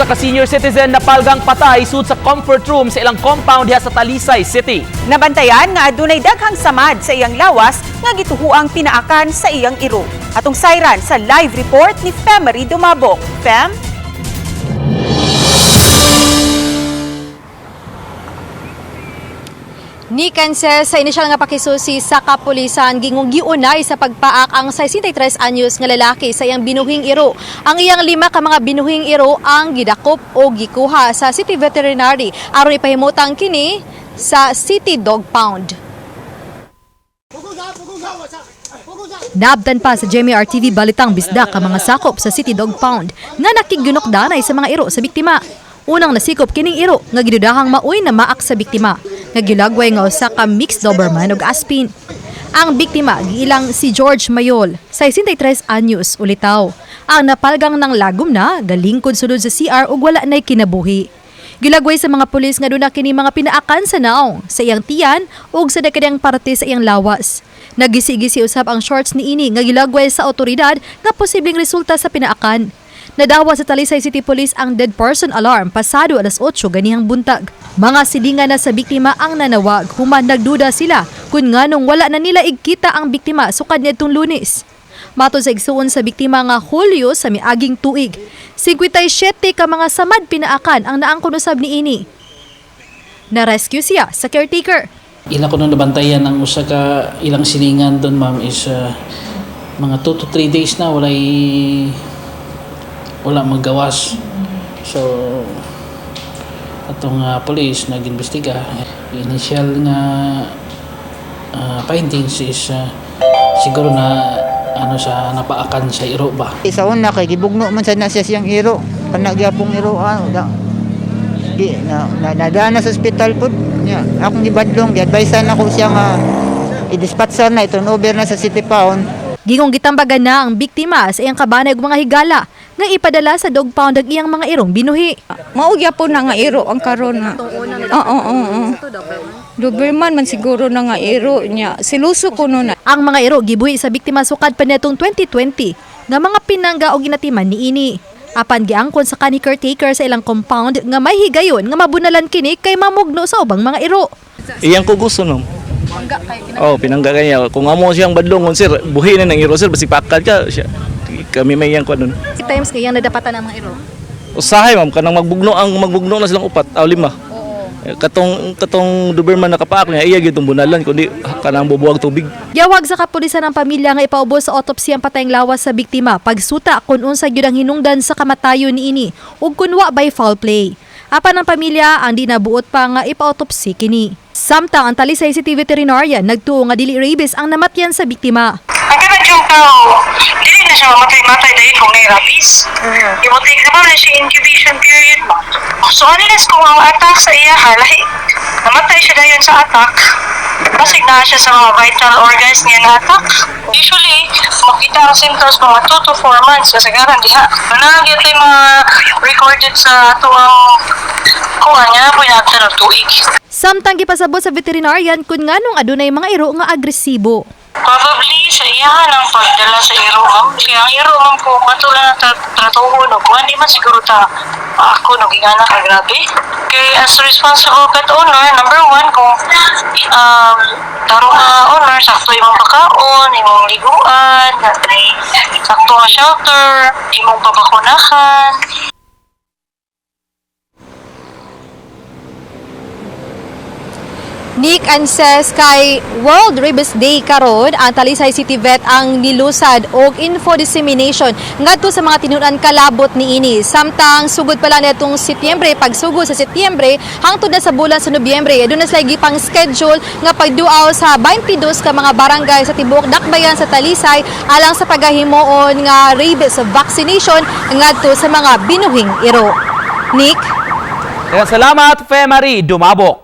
usa ka senior citizen na palgang patay sud sa comfort room sa ilang compound diha sa Talisay City. Nabantayan nga adunay daghang samad sa iyang lawas nga gituhuang pinaakan sa iyang iro. Atong sayran sa live report ni Femari Dumabok. Fem? Ni Kanses sa inisyal nga pakisusi sa kapulisan gingong giunay sa pagpaak ang 63 anyos nga lalaki sa iyang binuhing iro. Ang iyang 5 ka mga binuhing iro ang gidakop o gikuha sa City Veterinary aron ipahimutang kini sa City Dog Pound. Naabtan pa sa GMR TV balitang bisda ka mga sakop sa City Dog Pound nga nakigyunok-danay sa mga iro sa biktima. Unang nasikop kining iro nga gidudahang maoy na maak sa biktima nga gilagway nga usa ka mixed Doberman ug Aspin. Ang biktima giilang si George Mayol, 63 anyos ulitaw. Ang napalgang ng lagom na galingkod sulod sa CR ug wala nay kinabuhi. Gilagway sa mga pulis nga duna kini mga pinaakan sa naong sa iyang tiyan ug sa dakadang parte sa iyang lawas. Nagisi-gisi usab ang shorts ni ini nga gilagway sa otoridad nga posibleng resulta sa pinaakan. Nadawa sa Talisay City Police ang dead person alarm pasado alas 8 ganihang buntag. Mga silingan na sa biktima ang nanawag, human nagduda sila kung nganong wala na nila igkita ang biktima sukad niadtong Lunes. Matod sa igsuon sa biktima nga Hulyo sa miaging tuig, 57 ka mga samad pinaakan ang naangkon usab niini. Na-rescue siya sa caretaker. Ila ko nung nabantayan ng usa ka ilang silingan doon, ma'am, is mga 2 to 3 days na wala magawas. So atong police nag-imbestiga. Initial nga findings is siguro na sa napaakan sa iro ba. Sa una kay gibugno man sa siya siyang iro. Kana gyapong iro nadana sa ospital pud. Yeah. Akong gibadlong, gi-advisean ako siya nga i-dispatcher na turn over na sa City Pound. Gingong gitambagan na ang biktima sa iyang kabanay ug mga higala nga ipadala sa dog pound ang iyang mga irong binuhi. Maugya po na nga iro ang karon na. Oo. Doberman man siguro na nga iro niya. Siluso ko na. Ang mga iro gibuhi sa biktima sukad pa nitong 2020 nga mga pinangga o ginatiman niini. Apan giangkon sa kani caretaker sa ilang compound nga may higayon nga mabunalan kini kay mamugno sa ubang mga iro. Iyang ko gusto no. Pinangga kanya. Kung amo siyang badlongon sir, buhi na ng iro sir, basi pakal ka siya. Kami may iyang ko nun. Times kaya nadapatan ang mga iro. Usahay ma'am, kanang magbugno na silang 4 o 5. Katong Doberman nakapaak niya, iya gitong bunalan kundi kanang bubuwag tubig. Yawag sa kapulisan ng pamilya nga ipaubos sa autopsy ang patayng lawas sa biktima pagsuta kung unsa gyud ang hinungdan sa kamatayon niini ug kun wa by foul play. Apan ang pamilya ang di nabuot pa nga ipa-autopsy kini. Samtang ang Talisay City Veterinarian nagtuo nga dili rabies ang namatyan sa biktima. Ang ganag yung tao, dili na siya mamatay dahil kung may rabies. Imutik naman na siya incubation period mo. So unless kung ang attack sa iya lahi, namatay siya dahil sa attack, basig na siya sa mga vital organs niya na attack. Usually, makita ang symptoms mga 2 to 4 months kasagaran diha. Nangyat ay mga recorded sa tuwang kung anya po yung after ng tuig. Samtang gipasabot sa veterinarian kung nganong adunay mga iro nga agresibo. Probably sa iyahan ang pagdala sa iro, ma'am. Kaya ang iro, ma'am, kung matulang na tratuhon o kung hindi man siguro ako nagingana ka grabe. Kaya as a responsible pet owner, number 1, kung tarong owner, sakto imong pagkaon, imong liguan, sakto ang shelter, imong pabakunahan. Nick Anses kay World Rabies Day karon ang Talisay City Vet ang nilusad og info dissemination ngadto sa mga tinunan kalabot niini. Samtang sugod pa lang nitong Setyembre, pagsugod sa Setyembre hangtod na sa bulan sa Nobyembre, aduna sila gipang schedule nga pagduaw sa 22 ka mga barangay sa tibuok dakbayan sa Talisay alang sa pagahimoon nga rabies vaccination ngadto sa mga binuhing iro. Nick, Salamat, Femari Dumabok.